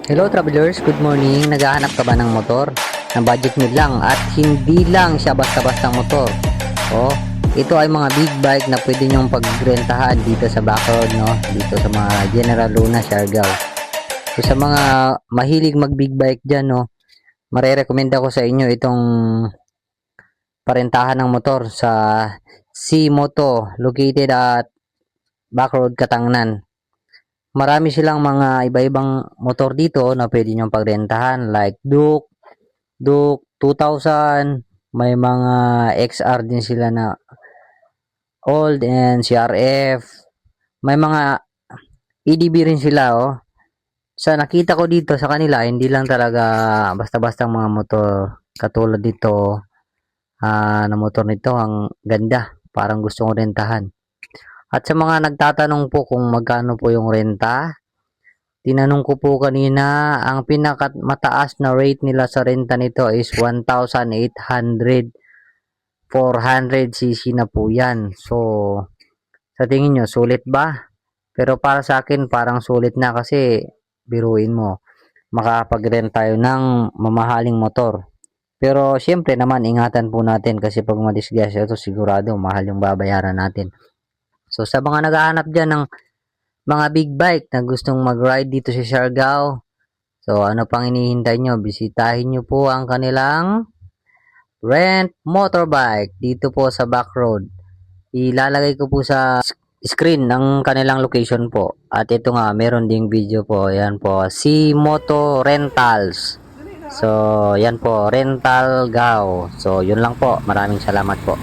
Hello travelers, good morning. Naghahanap ka ba ng motor? Na budget meal lang at hindi lang siya basta-bastang motor. Oh, ito ay mga big bike na pwede nyong pagrentahan dito sa backroad, no? Dito sa mga General Luna, Siargao. So sa mga mahilig mag big bike dyan, no? Marerekomenda ko sa inyo itong parentahan ng motor sa C-Moto located at Backroad, Katangnan. Marami silang mga iba-ibang motor dito na pwede nyong pagrentahan like Duke 2000, may mga XR din sila na old and CRF, may mga EDB rin sila, oh. Sa nakita ko dito sa kanila, hindi lang talaga basta-bastang mga motor katulad dito na motor nito, ang ganda, parang gusto kong rentahan. At sa mga nagtatanong po kung magkano po yung renta, tinanong ko po kanina, ang pinakamataas na rate nila sa renta nito is 1,800. 400cc na po yan. So, sa tingin nyo, sulit ba? Pero para sa akin, parang sulit na kasi biruin mo, makapag-rent tayo ng mamahaling motor. Pero, syempre naman, ingatan po natin kasi pag madisgrasya ito, sigurado, mahal yung babayaran natin. So, sa mga naghahanap dyan ng mga big bike na gustong mag-ride dito sa Siargao, so ano pang hinihintay nyo? Bisitahin nyo po ang kanilang Rent Motorbike dito po sa Backroad. Ilalagay ko po sa screen ang kanilang location po. At ito nga, meron ding video po. Yan po, C-Moto Rentals. So, yan po, Rental Gao. So, yun lang po. Maraming salamat po.